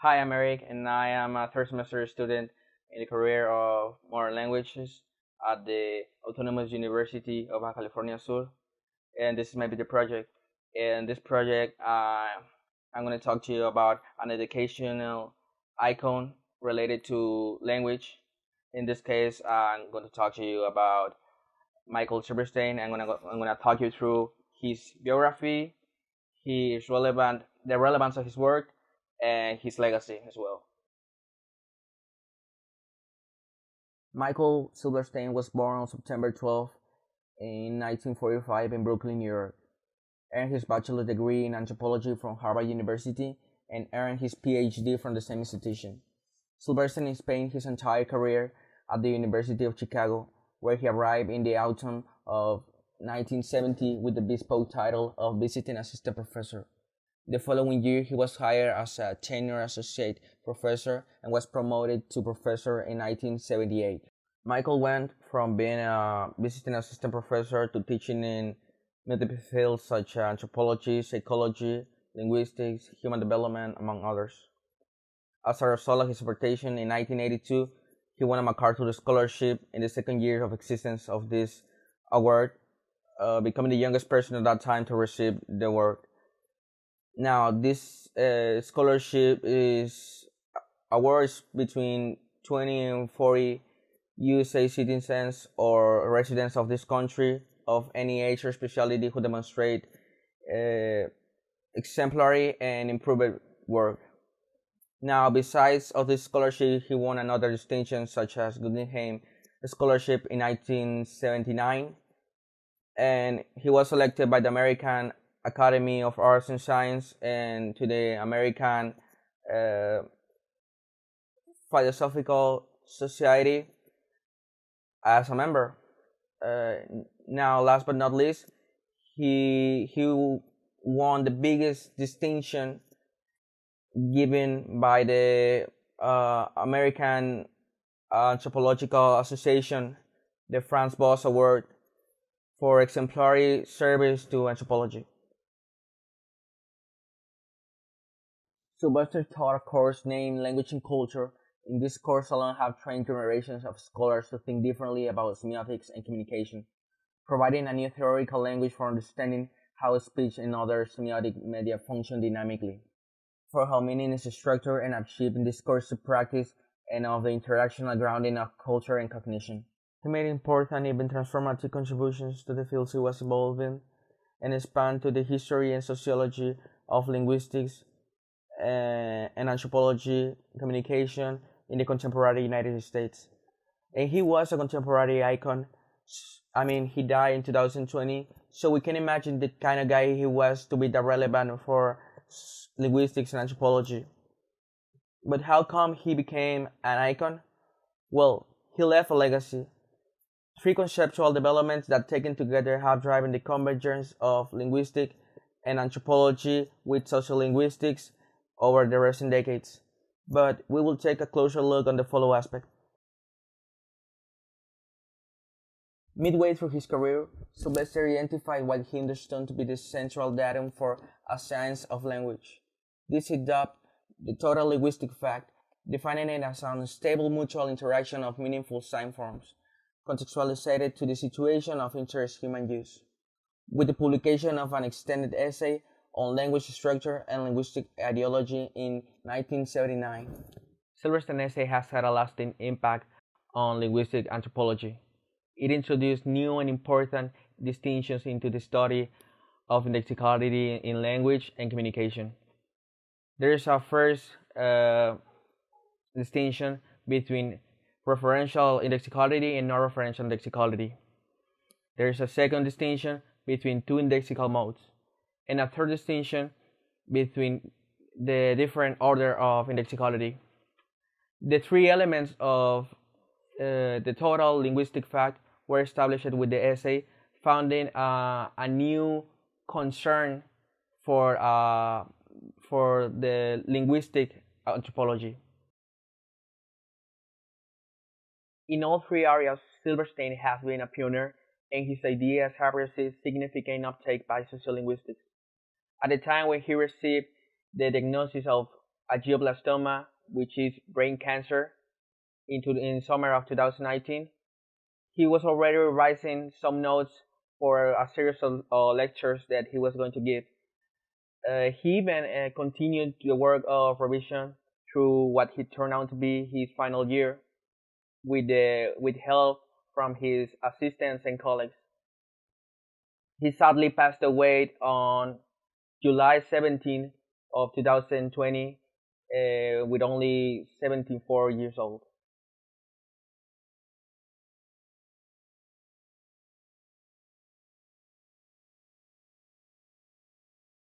Hi, I'm Eric, and I am a third semester student in the career of modern languages at the Autonomous University of Baja California Sur. And this is my video project. In this project, I'm going to talk to you about an educational icon related to language. In this case, I'm going to talk to you about Michael Silverstein. I'm going to talk you through his biography, the relevance of his work, and his legacy as well. Michael Silverstein was born on September 12 in 1945 in Brooklyn, New York. Earned his bachelor's degree in anthropology from Harvard University and earned his PhD from the same institution. Silverstein spent his entire career at the University of Chicago, where he arrived in the autumn of 1970 with the bespoke title of visiting assistant professor. The following year, he was hired as a tenure associate professor and was promoted to professor in 1978. Michael went from being a visiting assistant professor to teaching in multiple fields such as anthropology, psychology, linguistics, human development, among others. As a result of his dissertation in 1982, he won a MacArthur Scholarship in the second year of existence of this award, becoming the youngest person at that time to receive the award. Now, this scholarship is awards between 20 and 40 USA citizens or residents of this country of any age or specialty who demonstrate uh, exemplary and improved work. Now, besides of this scholarship, he won another distinction such as Guggenheim Scholarship in 1979, and he was selected by the American Academy of Arts and Science and to the American uh, Philosophical Society as a member. Uh, Now, last but not least, he won the biggest distinction given by the American Anthropological Association, the Franz Boas Award for exemplary service to anthropology. Sylvester taught a course named Language and Culture. In this course alone have trained generations of scholars to think differently about semiotics and communication, providing a new theoretical language for understanding how speech and other semiotic media function dynamically, for how meaning is structured and achieved in discursive practice, and of the interactional grounding of culture and cognition. He made important, even transformative contributions to the fields he was involved in, and spanned to the history and sociology of linguistics and anthropology, communication in the contemporary United States. And he was a contemporary icon. I mean, he died in 2020, so we can imagine the kind of guy he was to be that relevant for linguistics and anthropology. But how come he became an icon? Well, he left a legacy. Three conceptual developments that taken together have driven the convergence of linguistics and anthropology with sociolinguistics over the recent decades. But we will take a closer look on the following aspect. Midway through his career, Sylvester identified what he understood to be the central datum for a science of language. This he dubbed the total linguistic fact, defining it as an unstable mutual interaction of meaningful sign forms, contextualized to the situation of interest human use. With the publication of an extended essay on language structure and linguistic ideology in 1979, Silverstein's essay has had a lasting impact on linguistic anthropology. It introduced new and important distinctions into the study of indexicality in language and communication. There is a first distinction between referential indexicality and non-referential indexicality. There is a second distinction between two indexical modes, and a third distinction between the different order of indexicality. The three elements of the total linguistic fact were established with the essay, founding a new concern for the linguistic anthropology. In all three areas, Silverstein has been a pioneer, and his ideas have received significant uptake by sociolinguistics. At the time when he received the diagnosis of a glioblastoma, which is brain cancer, in summer of 2019. He was already revising some notes for a series of lectures that he was going to give. He even continued the work of revision through what he turned out to be his final year, with help from his assistants and colleagues. He sadly passed away on July 17th of 2020 with only 74 years old.